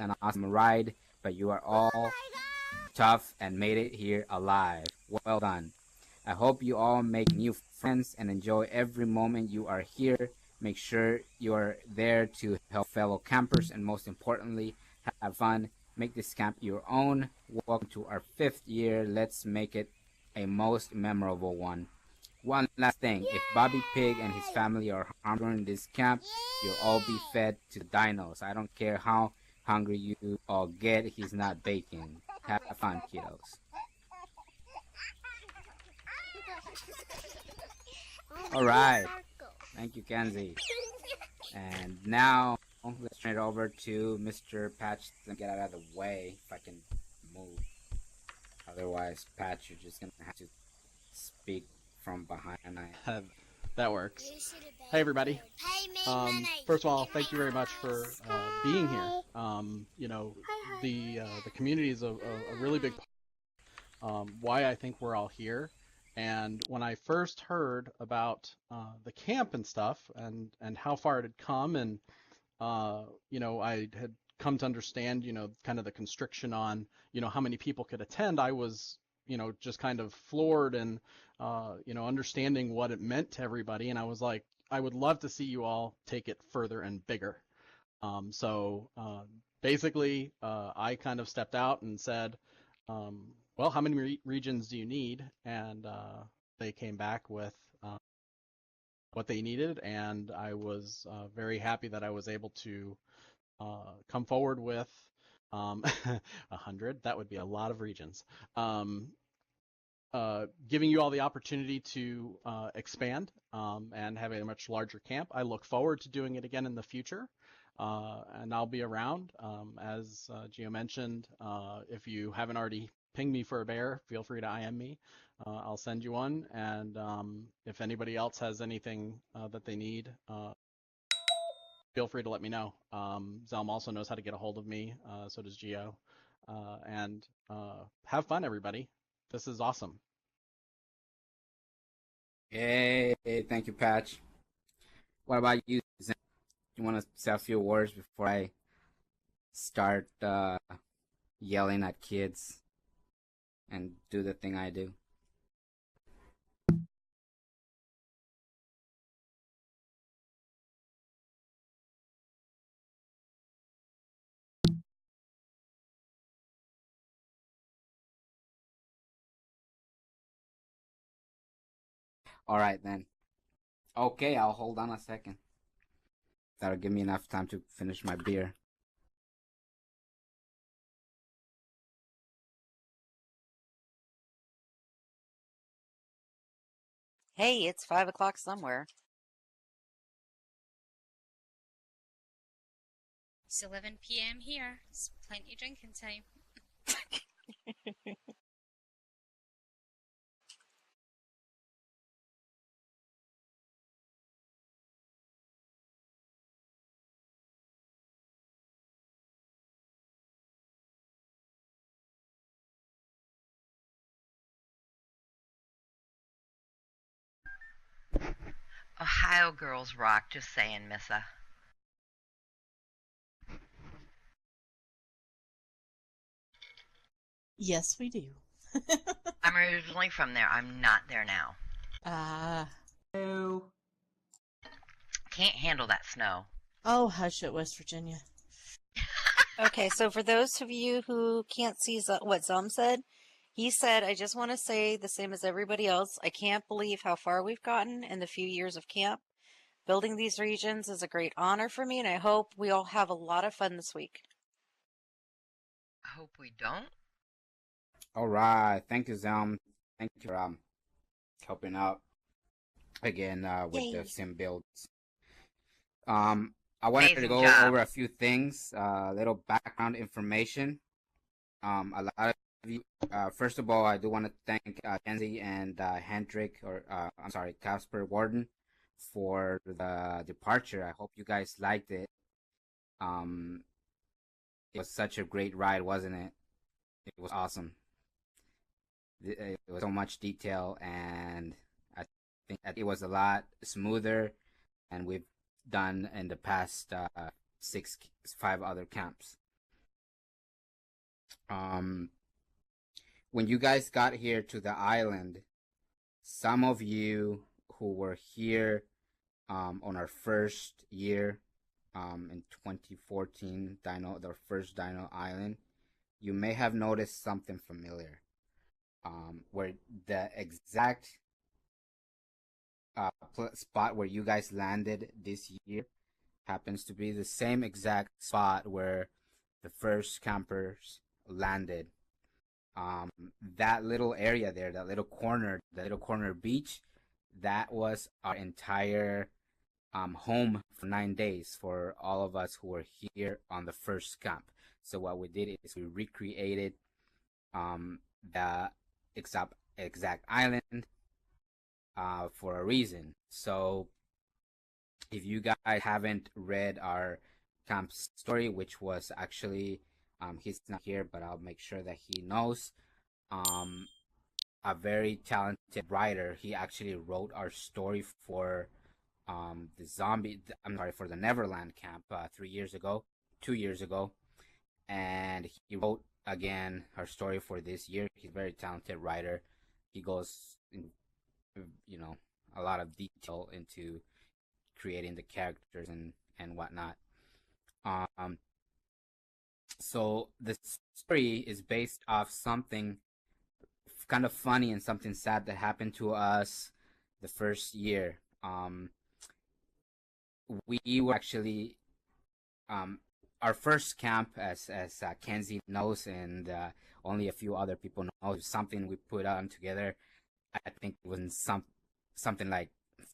an awesome ride, but you are all tough and made it here alive. Well done. I hope you all make new friends and enjoy every moment you are here. Make sure you are there to help fellow campers and most importantly, have fun. Make this camp your own. Welcome to our 5th year. Let's make it a most memorable one. One last thing, if Bobby Pig and his family are harmed during this camp, you'll all be fed to the dinos. I don't care how hungry you all get, he's not baking. Have fun, kiddos. All right. Thank you, Kenzie. And now let's turn it over to Mr. Patch to get out of the way if I can move. Otherwise, Patch, you're just gonna have to speak from behind. That works. Hey everybody. First of all, thank you very much for being here. You know, the community is a really big part why I think we're all here. And when I first heard about the camp and stuff and how far it had come, and you know, I had come to understand, you know, kind of the constriction on, you know, how many people could attend, I was, you know, just kind of floored and you know, understanding what it meant to everybody. And I was like, I would love to see you all take it further and bigger. So basically, I kind of stepped out and said, well, how many regions do you need? And they came back with what they needed, and I was very happy that I was able to come forward with 100. That would be a lot of regions. Giving you all the opportunity to expand and have a much larger camp. I look forward to doing it again in the future, and I'll be around. As Gio mentioned, if you haven't already pinged me for a bear, feel free to IM me. I'll send you one, and if anybody else has anything that they need, feel free to let me know. Xelm also knows how to get a hold of me, so does Gio. And have fun, everybody. This is awesome. Hey, thank you, Patch. What about you, Zen? You want to say a few words before I start yelling at kids and do the thing I do? All right, then. Okay, I'll hold on a second. That'll give me enough time to finish my beer. Hey, it's 5 o'clock somewhere. It's 11 p.m. here. It's plenty drinking time. Ohio girls rock, just saying, Missa. Yes, we do. I'm originally from there. I'm not there now. Oh. Can't handle that snow. Oh, hush it, West Virginia. Okay, so for those of you who can't see what Zom said, he said, I just want to say the same as everybody else. I can't believe how far we've gotten in the few years of camp. Building these regions is a great honor for me, and I hope we all have a lot of fun this week. I hope we don't. All right, thank you, Zelm. Thank you for helping out again with Yay. the sim builds. I wanted to Amazing go job. over a few things, little background information. A lot of you, first of all, I do want to thank Kenzie and Hendrik, or I'm sorry, Casper Warden, for the departure. I hope you guys liked it. It was such a great ride, wasn't it? It was awesome. It was so much detail, and I think that it was a lot smoother than we've done in the past 5 other camps. Um, when you guys got here to the island, some of you who were here on our first year in 2014, the first Dino Island, you may have noticed something familiar. Where the exact spot where you guys landed this year happens to be the same exact spot where the first campers landed. That little area there, that little corner beach, that was our entire home for 9 days for all of us who were here on the first camp. So what we did is we recreated the exact island for a reason. So if you guys haven't read our camp story, which was actually he's not here, but I'll make sure that he knows. A very talented writer. He actually wrote our story for for the Neverland camp 2 years ago, and he wrote again our story for this year. He's a very talented writer. He goes in, a lot of detail into creating the characters and whatnot. So the story is based off something kind of funny and something sad that happened to us the first year. We were actually our first camp, as Kenzie knows, and only a few other people know, something we put on together. I think it was something like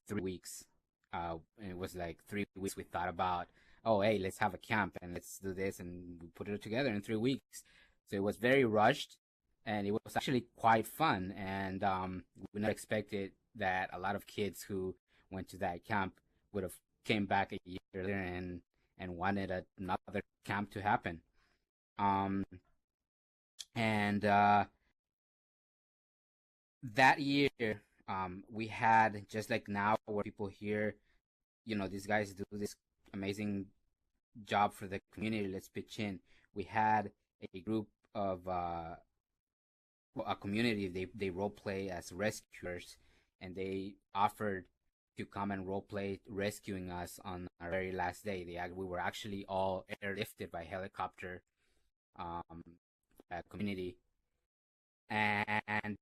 3 weeks. It was like 3 weeks we thought about, oh, hey, let's have a camp and let's do this, and we put it together in 3 weeks. So it was very rushed, and it was actually quite fun. And we not expected that a lot of kids who went to that camp would have came back a year later and wanted another camp to happen. And that year, we had, just like now, where people here, these guys do this amazing job for the community. Let's pitch in. We had a group of a community. They role play as rescuers, and they offered to come and role play rescuing us on our very last day. We were actually all airlifted by helicopter, community, and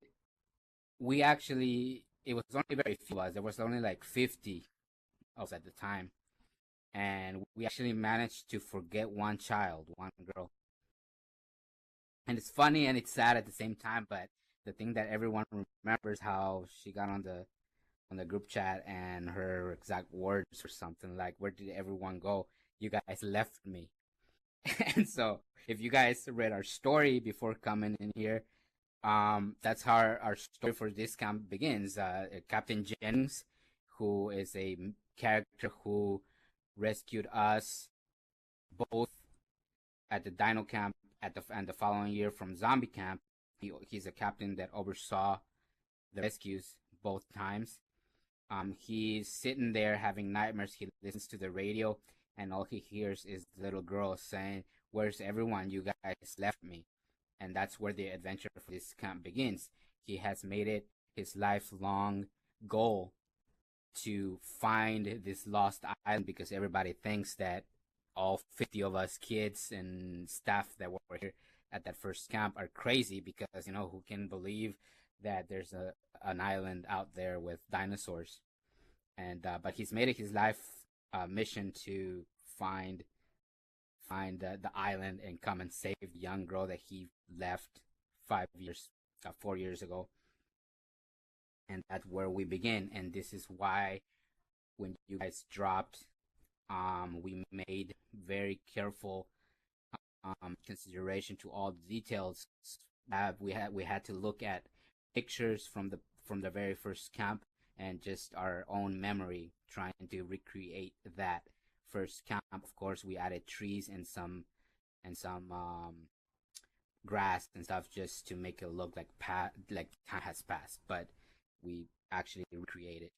we actually, it was only very few of us. There was only like 50 of us at the time, and we actually managed to forget one child, one girl. And it's funny and it's sad at the same time, but the thing that everyone remembers, how she got on the group chat and her exact words or something like, "Where did everyone go? You guys left me." And so if you guys read our story before coming in here, that's how our story for this camp begins. Captain Jennings, who is a character who rescued us both at the Dino camp and the following year from Zombie camp. He's a captain that oversaw the rescues both times. He's sitting there having nightmares. He listens to the radio, and all he hears is the little girl saying, "Where's everyone? You guys left me." And that's where the adventure for this camp begins. He has made it his lifelong goal to find this lost island, because everybody thinks that all 50 of us kids and staff that were here at that first camp are crazy, because who can believe that there's an island out there with dinosaurs. And but he's made it his life mission to find the island and come and save the young girl that he left 4 years ago. And that's where we begin. And this is why when you guys dropped, we made very careful consideration to all the details. We had to look at pictures from the very first camp and just our own memory, trying to recreate that first camp. Of course, we added trees and some grass and stuff just to make it look like time has passed. But we actually recreated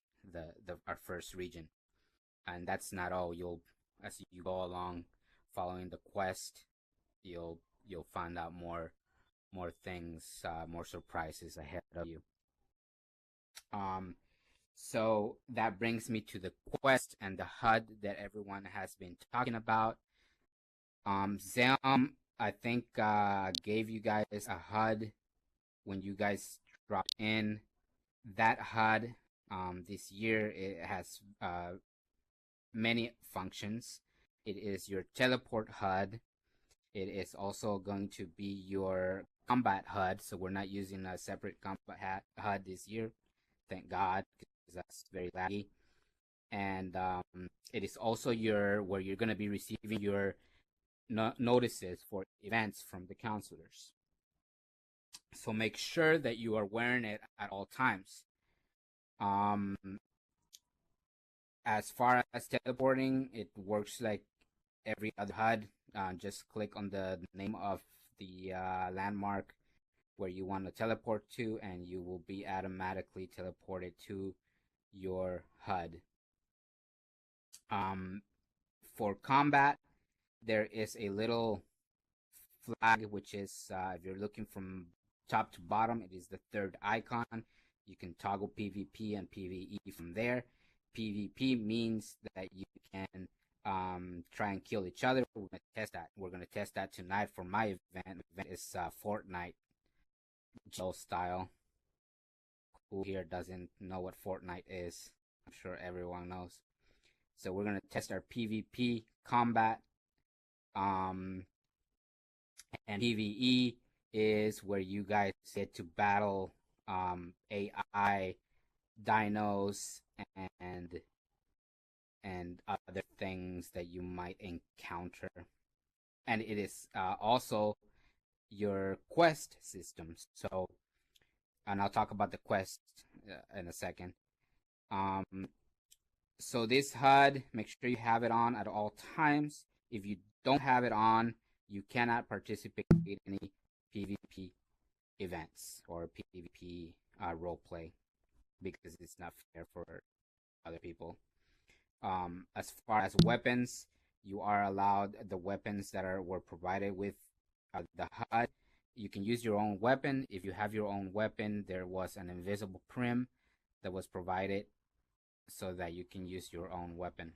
our first region. And that's not all. As you go along following the quest, you'll find out more more things, more surprises ahead of you. So that brings me to the quest and the HUD that everyone has been talking about. Xelm, I think, gave you guys a HUD when you guys dropped in. That HUD, this year, it has many functions. It is your teleport HUD. It is also going to be your combat HUD. So we're not using a separate combat HUD this year. Thank God, because that's very laggy. And it is also where you're going to be receiving your notices for events from the counselors. So make sure that you are wearing it at all times. As far as teleporting, it works like every other HUD. Just click on the name of the landmark where you want to teleport to, and you will be automatically teleported to your HUD. For combat, there is a little flag, which is, if you're looking from top to bottom, it is the third icon. You can toggle PvP and PvE from there. PvP means that you can try and kill each other. We're going to test that. We're going to test that tonight for my event. The event is Fortnite jail style. Who here doesn't know what Fortnite is? I'm sure everyone knows. So we're going to test our PvP combat. And PvE is where you guys get to battle AI, dinos, and other things that you might encounter. And it is also your quest systems. So, and I'll talk about the quest in a second. So this HUD, make sure you have it on at all times. If you don't have it on, you cannot participate in any PvP events or PvP roleplay because it's not fair for other people. As far as weapons, you are allowed the weapons that were provided with the HUD. You can use your own weapon. If you have your own weapon, there was an invisible prim that was provided so that you can use your own weapon.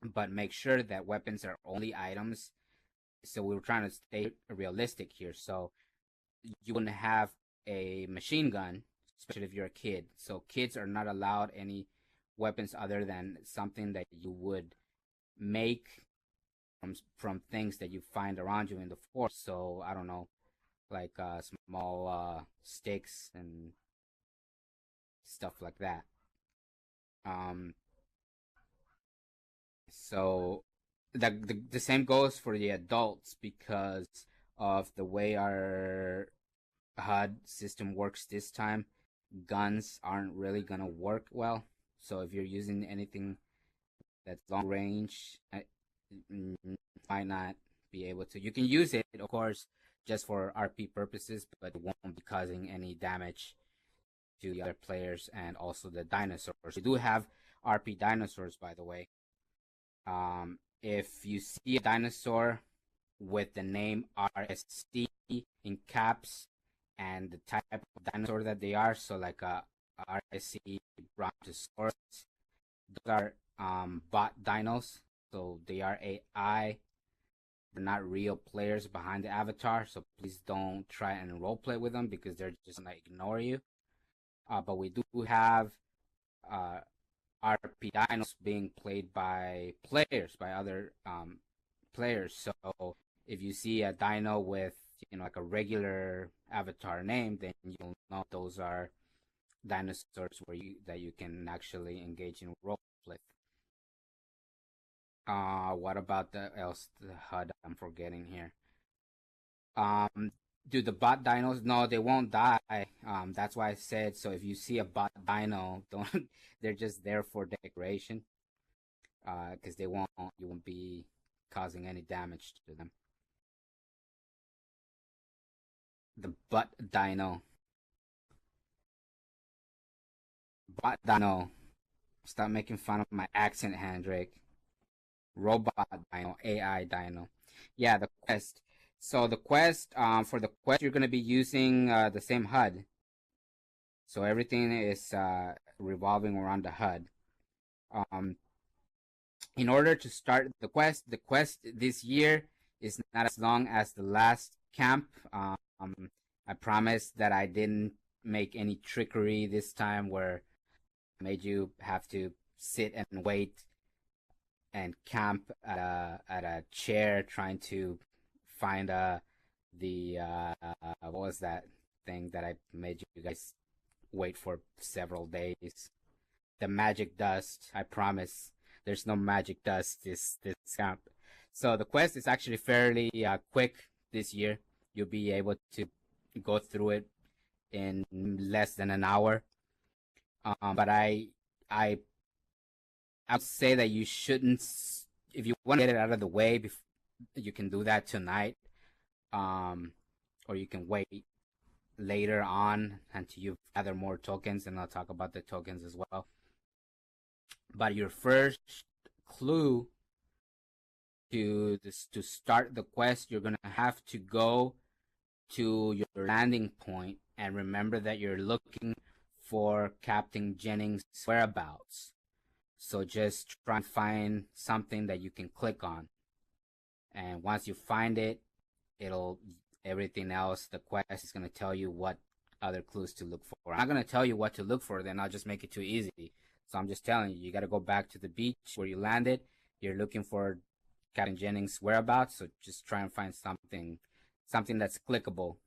But make sure that weapons are only items. So we were trying to stay realistic here. So you wouldn't have a machine gun, especially if you're a kid. So kids are not allowed any weapons other than something that you would make from things that you find around you in the forest. So I don't know, like small sticks and stuff like that. So the same goes for the adults because of the way our HUD system works this time. Guns aren't really gonna work well. So if you're using anything that's long range, might not be able to. You can use it, of course, just for RP purposes, but it won't be causing any damage to the other players and also the dinosaurs. We do have RP dinosaurs, by the way. If you see a dinosaur with the name RSC in caps and the type of dinosaur that they are, so like a RSC Brontosaurus, those are bot dinos, so they are AI. They're not real players behind the avatar, so please don't try and roleplay with them because they're just gonna ignore you. But we do have RP dinos being played by players, by other players. So if you see a dino with like a regular avatar name, then you'll know those are dinosaurs that you can actually engage in role with. What about the HUD I'm forgetting here? Do the bot dinos? No, they won't die. That's why I said, so if you see a bot dino, don't. They're just there for decoration. Because you won't be causing any damage to them. The bot dino. Bot dino. Stop making fun of my accent, Hendrik. Robot dino, AI dino. Yeah, the quest. So the quest, for the quest, you're going to be using the same HUD. So everything is revolving around the HUD. In order to start the quest this year is not as long as the last camp. I promise that I didn't make any trickery this time where I made you have to sit and wait and camp at a chair trying to find what was that thing that I made you guys wait for several days? The magic dust. I promise there's no magic dust this camp. So the quest is actually fairly quick this year. You'll be able to go through it in less than an hour. But I would say that you shouldn't, if you want to get it out of the way, you can do that tonight, or you can wait later on until you gather more tokens, and I'll talk about the tokens as well. But your first clue to start the quest, you're gonna have to go to your landing point and remember that you're looking for Captain Jennings' whereabouts. So just try and find something that you can click on, and once you find it, everything else, the quest is gonna tell you what other clues to look for. I'm not gonna tell you what to look for, then I'll just make it too easy. So I'm just telling you, you gotta go back to the beach where you landed. You're looking for Captain Jennings' whereabouts, so just try and find something that's clickable.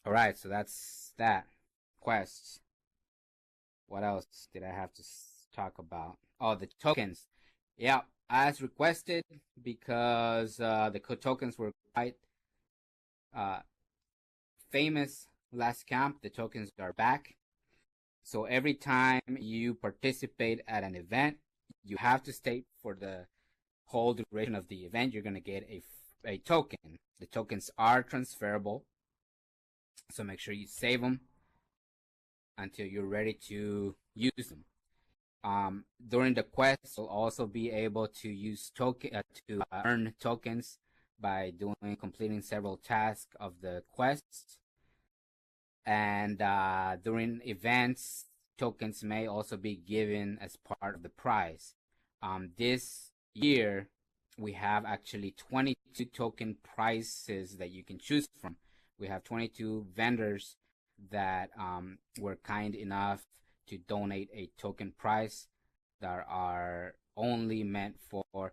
Alright, so that's that. Quest. What else did I have to talk about? Oh, the tokens. Yeah, as requested, because the tokens were quite famous last camp. The tokens are back. So every time you participate at an event, you have to state for the whole duration of the event, you're going to get a token. The tokens are transferable, so make sure you save them until you're ready to use them. During the quest, you'll also be able to use earn tokens by completing several tasks of the quests. And during events, tokens may also be given as part of the prize. This year, we have actually 22 token prizes that you can choose from. We have 22 vendors that were kind enough to donate a token prize that are only meant for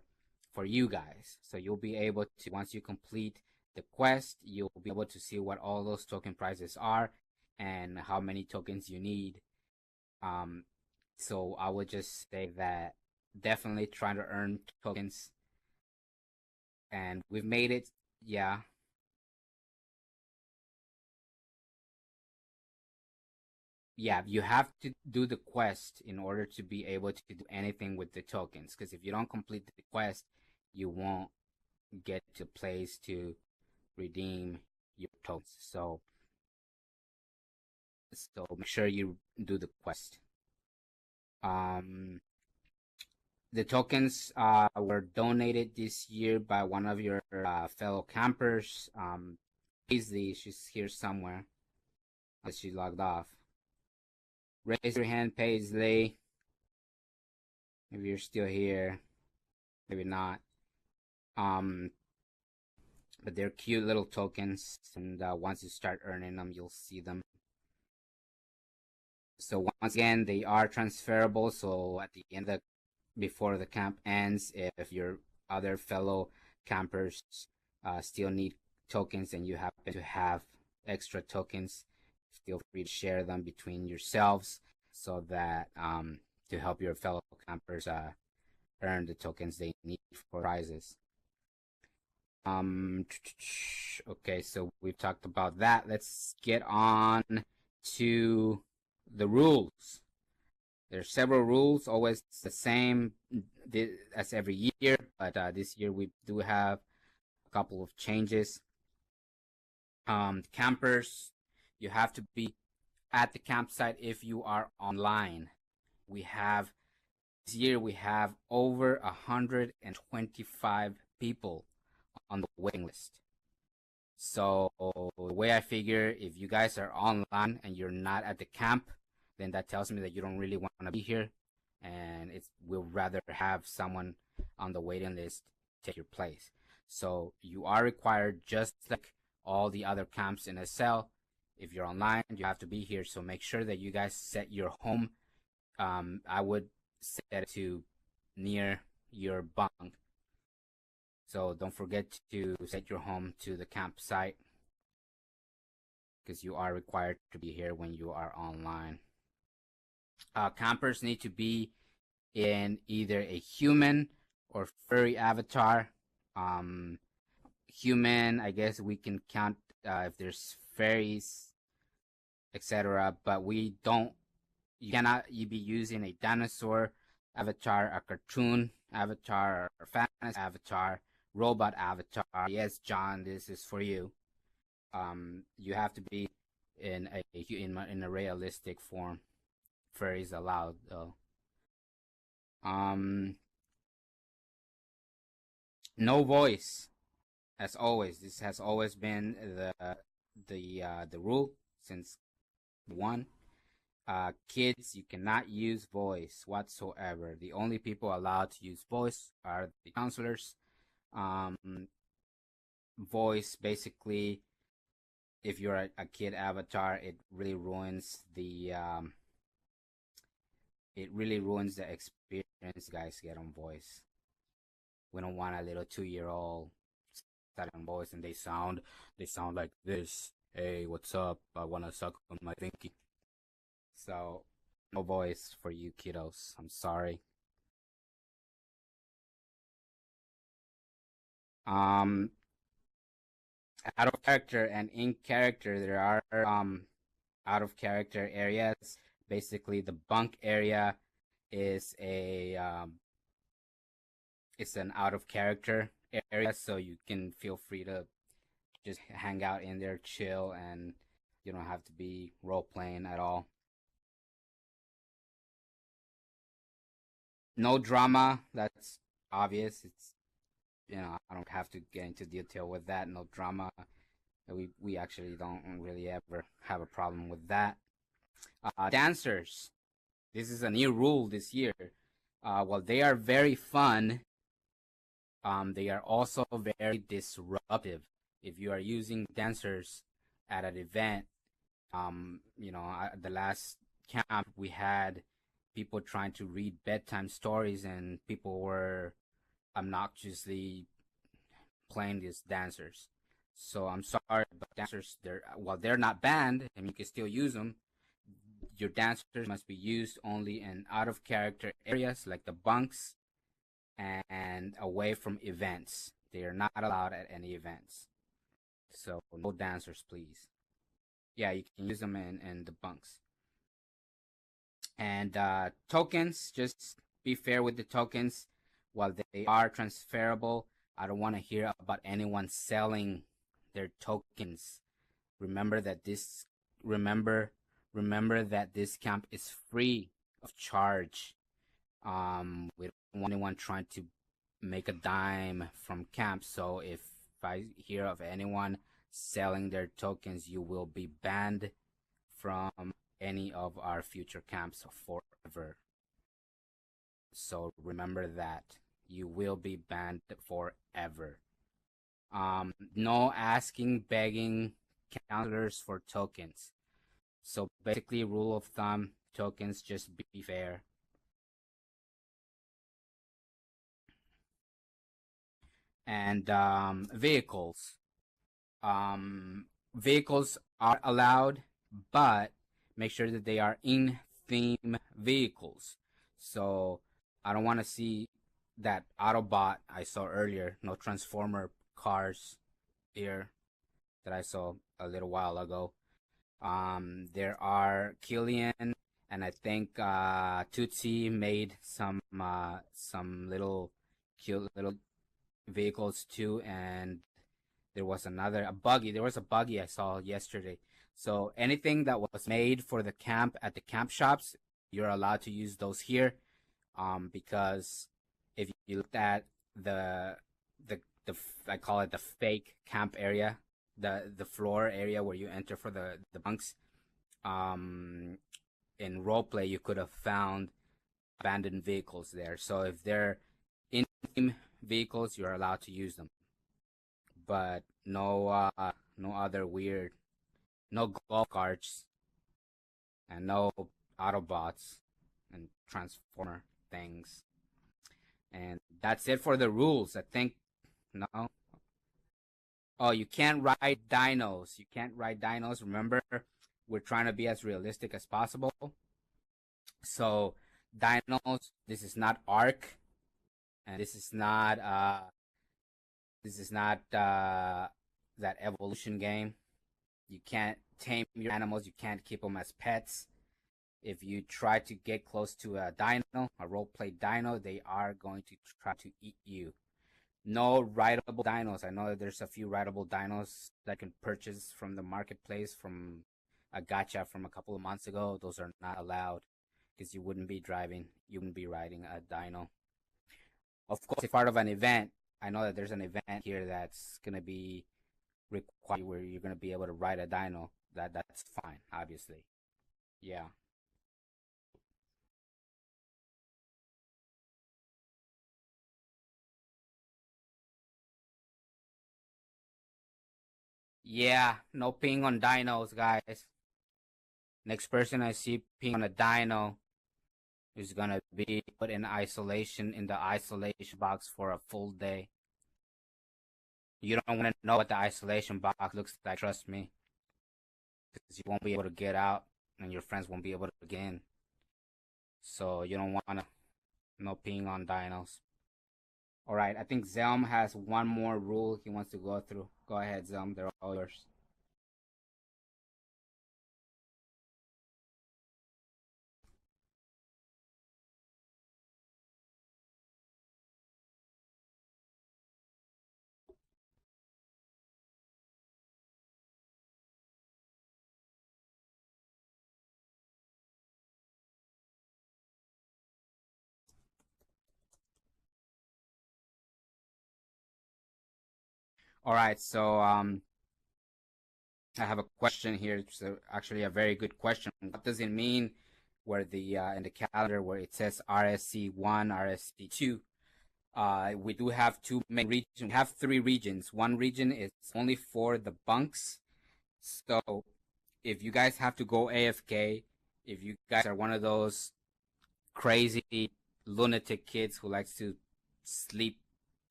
you guys. So you'll be able to, once you complete the quest, you'll be able to see what all those token prizes are and how many tokens you need. So I would just say that definitely try to earn tokens. And we've made it, yeah. Yeah, you have to do the quest in order to be able to do anything with the tokens. Because if you don't complete the quest, you won't get to place to redeem your tokens. So make sure you do the quest. The tokens were donated this year by one of your fellow campers. Paisley, she's here somewhere. She logged off. Raise your hand, Paisley. Maybe you're still here. Maybe not. But they're cute little tokens, and once you start earning them, you'll see them. So once again, they are transferable. So at the end before the camp ends, if your other fellow campers still need tokens and you happen to have extra tokens, feel free to share them between yourselves so that to help your fellow campers earn the tokens they need for prizes. Okay, so we've talked about that. Let's get on to the rules. There's several rules, always the same as every year, but this year we do have a couple of changes. Campers, you have to be at the campsite if you are online. This year we have over 125 people on the waiting list. So the way I figure, if you guys are online and you're not at the camp, then that tells me that you don't really want to be here, and we'll rather have someone on the waiting list take your place. So you are required, just like all the other camps in SL. If you're online, you have to be here. So make sure that you guys set your home. I would set it to near your bunk. So don't forget to set your home to the campsite, because you are required to be here when you are online. Campers need to be in either a human or furry avatar. Human, I guess we can count if there's fairies, etc. But you cannot be using a dinosaur avatar, a cartoon avatar, or fantasy avatar, robot avatar. Yes, John, this is for you. You have to be in a realistic form. Furries allowed though. No voice, as always. This has always been the rule since one. Kids, you cannot use voice whatsoever. The only people allowed to use voice are the counselors. Voice, basically, if you're a kid avatar, it really ruins the experience you guys get on voice. We don't want a little 2-year-old sat on voice and they sound like this. Hey, what's up? I wanna suck on my pinky. So no voice for you kiddos. I'm sorry. Out of character and in character, there are out of character areas. Basically, the bunk area is it's an out of character area, so you can feel free to just hang out in there, chill, and you don't have to be role playing at all. No drama, that's obvious. It's, I don't have to get into detail with that. No drama. We actually don't really ever have a problem with that. Dancers. This is a new rule this year. While they are very fun, they are also very disruptive. If you are using dancers at an event, the last camp we had people trying to read bedtime stories, and people were obnoxiously playing these dancers. So I'm sorry, but dancers, they're not banned and you can still use them. Your dancers must be used only in out of character areas like the bunks and away from events. They are not allowed at any events. So no dancers, please. Yeah, you can use them in the bunks. And tokens, just be fair with the tokens. While they are transferable, I don't want to hear about anyone selling their tokens. Remember that this camp is free of charge. We don't want anyone trying to make a dime from camp. So if I hear of anyone selling their tokens, you will be banned from any of our future camps forever. So remember that. You will be banned forever. No asking, begging counselors for tokens. So basically, rule of thumb, tokens, just be fair. And vehicles. Vehicles are allowed, but make sure that they are in-theme vehicles. So I don't want to see that Autobot I saw earlier. No Transformer cars here that I saw a little while ago. There are Killian, and I think Tootsie made some little cute little vehicles too, and there was a buggy. There was a buggy I saw yesterday. So anything that was made for the camp at the camp shops, you're allowed to use those here. Because if you look at the I call it the fake camp area, the floor area where you enter for the bunks. In roleplay, you could have found abandoned vehicles there. So if they're in-team vehicles, you're allowed to use them, but no other weird, no golf carts, and no Autobots and Transformer things. And that's it for the rules, I think. No. Oh, you can't ride dinos. You can't ride dinos. Remember, we're trying to be as realistic as possible. So, dinos, this is not Ark, and this is not that evolution game. You can't tame your animals. You can't keep them as pets. If you try to get close to a dino, a role-play dino, they are going to try to eat you. No rideable dinos. I know that there's a few rideable dinos that you can purchase from the marketplace from a gacha from a couple of months ago. Those are not allowed because you wouldn't be driving. You wouldn't be riding a dino. Of course, if part of an event, I know that there's an event here that's going to be required where you're going to be able to ride a dino. That's fine, obviously. Yeah. Yeah, no peeing on dinos, guys. Next person I see peeing on a dino is gonna be put in isolation in the isolation box for a full day. You don't want to know what the isolation box looks like, trust me. Because you won't be able to get out and your friends won't be able to get in. So you don't want to no peeing on dinos. Alright, I think Xelm has one more rule he wants to go through. Go ahead, Xelm, they're all yours. Alright, so I have a question here. It's actually a very good question. What does it mean where the in the calendar where it says RSC1, RSC2? We do have two main regions. We have three regions. One region is only for the bunks. So if you guys have to go AFK, if you guys are one of those crazy lunatic kids who likes to sleep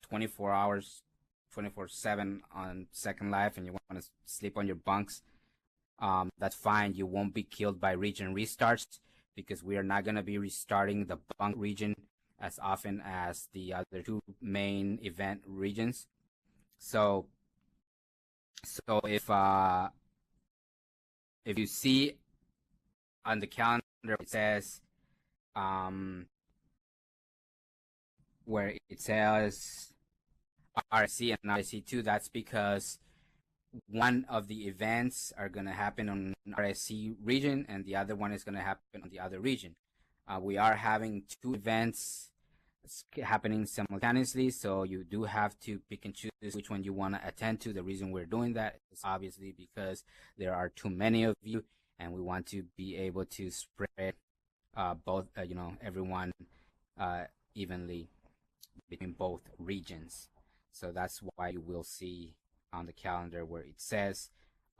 24 hours 24/7 on Second Life and you want to sleep on your bunks, that's fine. You won't be killed by region restarts because we are not going to be restarting the bunk region as often as the other two main event regions. So if you see on the calendar it says where it says RSC and RSC2, that's because one of the events are going to happen on RSC region and the other one is going to happen on the other region. We are having two events happening simultaneously, so you do have to pick and choose which one you want to attend to. The reason we're doing that is obviously because there are too many of you and we want to be able to spread both everyone evenly between both regions. So that's why you will see on the calendar where it says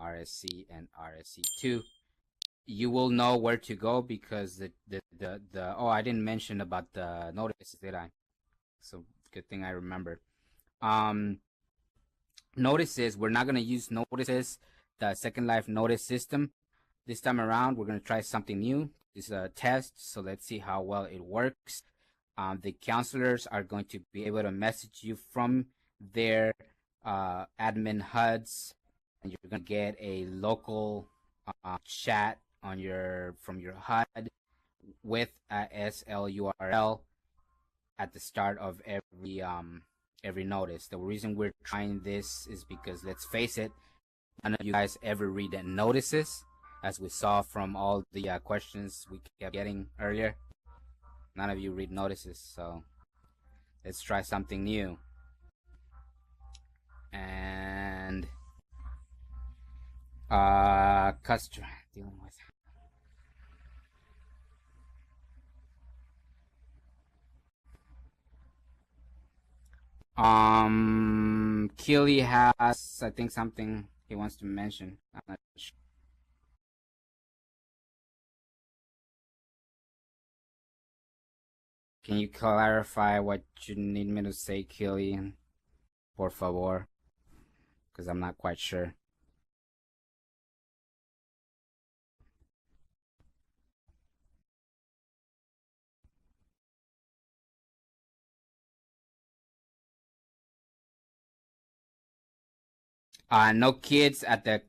RSC and RSC2. You will know where to go because oh, I didn't mention about the notices, did I? So good thing I remembered. Notices, we're not going to use notices, the Second Life notice system. This time around, we're going to try something new. This is a test, so let's see how well it works. The counselors are going to be able to message you from their admin HUDs, and you're going to get a local chat on from your HUD with a SLURL at the start of every notice. The reason we're trying this is because, let's face it, none of you guys ever read notices, as we saw from all the questions we kept getting earlier. None of you read notices, so let's try something new. Customer dealing with. Keely has, I think, something he wants to mention. I'm not sure. Can you clarify what you need me to say, Keely? Por favor, because I'm not quite sure. No kids at the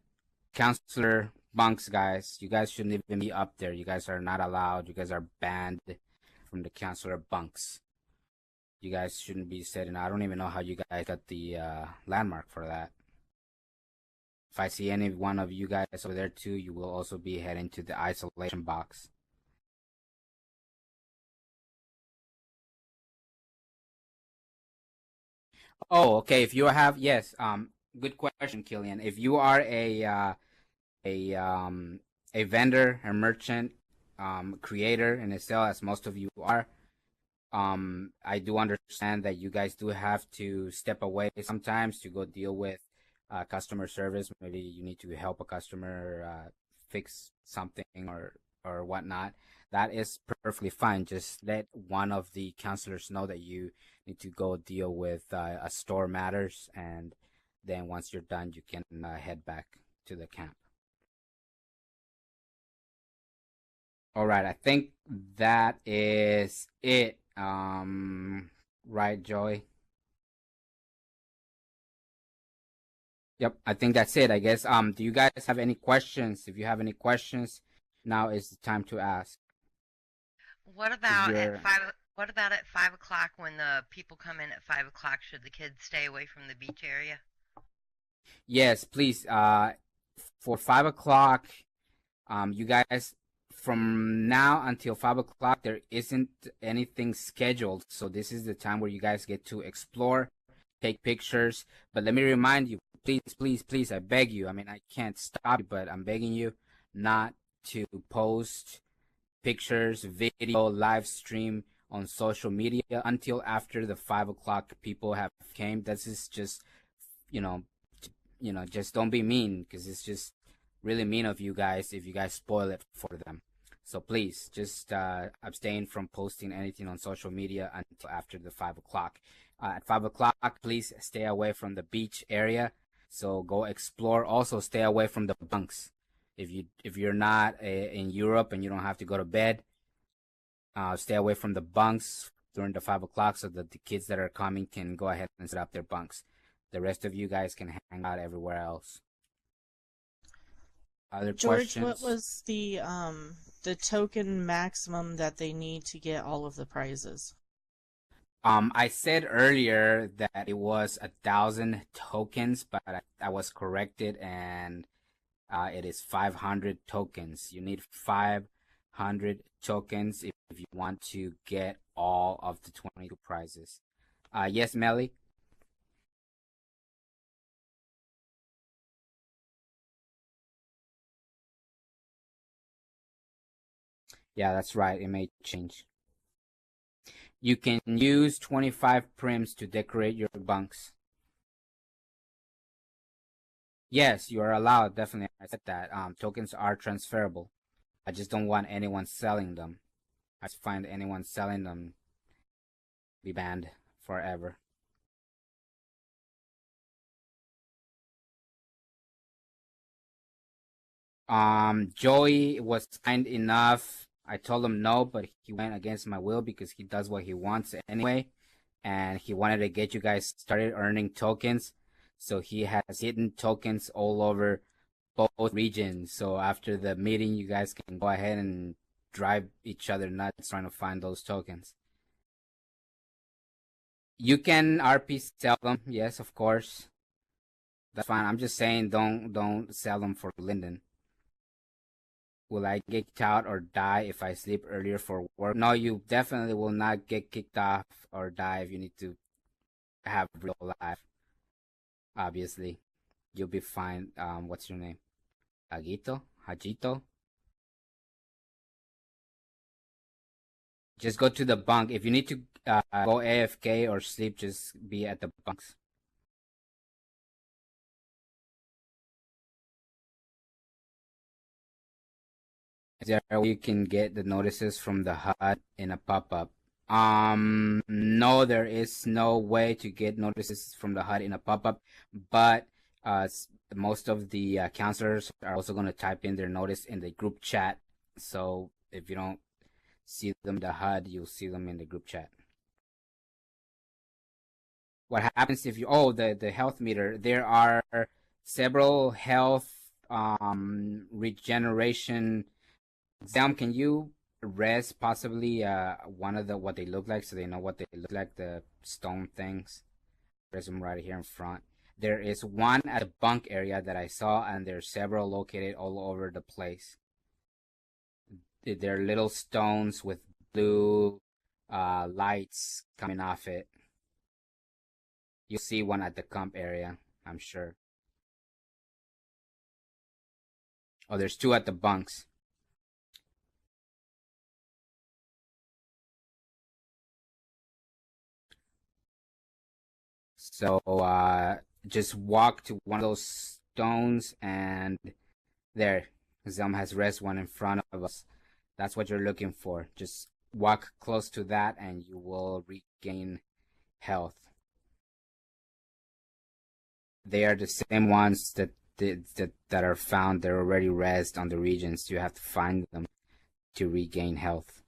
counselor bunks, guys. You guys shouldn't even be up there. You guys are not allowed. You guys are banned from the counselor bunks. You guys shouldn't be sitting. I don't even know how you guys got the landmark for that. If I see any one of you guys over there too, you will also be heading to the isolation box. Oh, okay. If you have, yes, good question, Killian. If you are a vendor, a merchant, creator in Excel, as most of you are, I do understand that you guys do have to step away sometimes to go deal with customer service. Maybe you need to help a customer fix something or whatnot. That is perfectly fine. Just let one of the counselors know that you need to go deal with a store matters, and then once you're done, you can head back to the camp. All right, I think that is it. Right, Joey? Yep, I think that's it, I guess. Do you guys have any questions? If you have any questions, now is the time to ask. What about at 5 o'clock when the people come in at 5 o'clock? Should the kids stay away from the beach area? Yes, please. For 5 o'clock, you guys, from now until 5 o'clock, there isn't anything scheduled. So this is the time where you guys get to explore, take pictures. But let me remind you, please, please, please, I beg you. I mean, I can't stop you, but I'm begging you not to post pictures, video, live stream on social media until after the 5 o'clock people have came. This is just, you know, just don't be mean, because it's just really mean of you guys if you guys spoil it for them. So please just abstain from posting anything on social media until after the 5 o'clock. At 5 o'clock, please stay away from the beach area. So go explore. Also, stay away from the bunks. If you're not in Europe and you don't have to go to bed, stay away from the bunks during the 5 o'clock so that the kids that are coming can go ahead and set up their bunks. The rest of you guys can hang out everywhere else. Other George, questions? what was the token maximum that they need to get all of the prizes? I said earlier that it was 1,000 tokens, but I was corrected, and it is 500 tokens. You need 500 tokens if you want to get all of the 22 prizes. Yes, Melly? Yeah, that's right. It may change. You can use 25 prims to decorate your bunks. Yes, you are allowed. Definitely, I said that. Tokens are transferable. I just don't want anyone selling them. I find anyone selling them be banned forever. Joey was kind enough. I told him no, but he went against my will because he does what he wants anyway, and he wanted to get you guys started earning tokens. So he has hidden tokens all over both regions. So after the meeting, you guys can go ahead and drive each other nuts trying to find those tokens. You can RP sell them, yes, of course. That's fine. I'm just saying don't sell them for Linden. Will I get kicked out or die if I sleep earlier for work? No, you definitely will not get kicked off or die if you need to have real life. Obviously, you'll be fine. What's your name? Hajito. Just go to the bunk. If you need to go AFK or sleep, just be at the bunks. Is there a way you can get the notices from the HUD in a pop-up? No, there is no way to get notices from the HUD in a pop-up, but most of the counselors are also going to type in their notice in the group chat. So if you don't see them in the HUD, you'll see them in the group chat. What happens if you the health meter? There are several health regeneration. Xelm, can you res possibly one of the what they look like so they know what they look like, the stone things? There's them right here in front. There is one at the bunk area that I saw, and there's several located all over the place. They're little stones with blue lights coming off it. You'll see one at the camp area, I'm sure. Oh, there's two at the bunks. So just walk to one of those stones, and there, Xelm has res one in front of us. That's what you're looking for. Just walk close to that and you will regain health. They are the same ones that are found. They're already resed on the regions. You have to find them to regain health.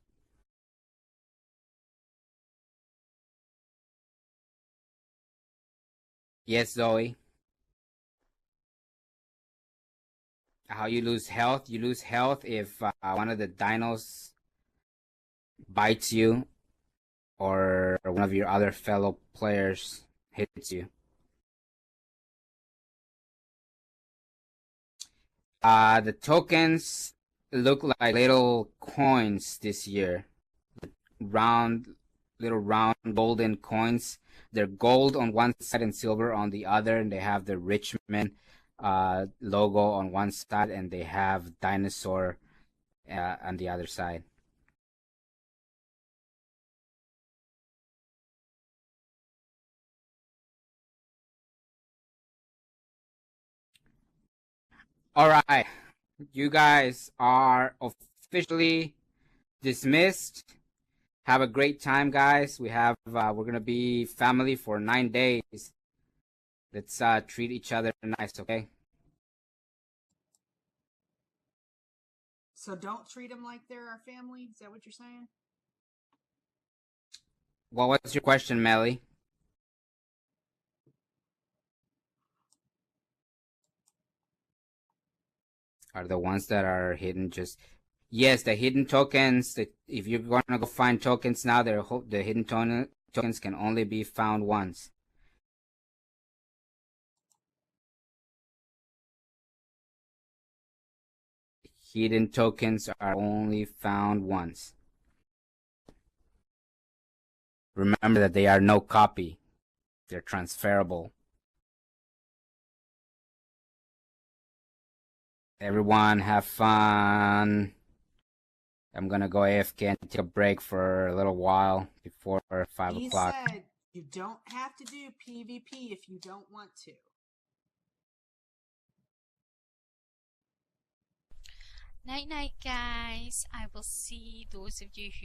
Yes, Zoe. How you lose health? You lose health if one of the dinos bites you or one of your other fellow players hits you. The tokens look like little coins this year. Little round golden coins. They're gold on one side and silver on the other, and they have the Richmond logo on one side, and they have dinosaur on the other side. All right, you guys are officially dismissed. Have a great time, guys. We're gonna be family for 9 days. Let's treat each other nice, okay? So don't treat them like they're our family? Is that what you're saying? Well, what's your question, Melly? Are the ones that are hidden just... Yes, the hidden tokens, if you're going to go find tokens now, the hidden tokens can only be found once. Hidden tokens are only found once. Remember that they are no copy. They're transferable. Everyone have fun. I'm gonna go AFK and take a break for a little while before 5 o'clock. He said you don't have to do PvP if you don't want to. Night night, guys. I will see those of you who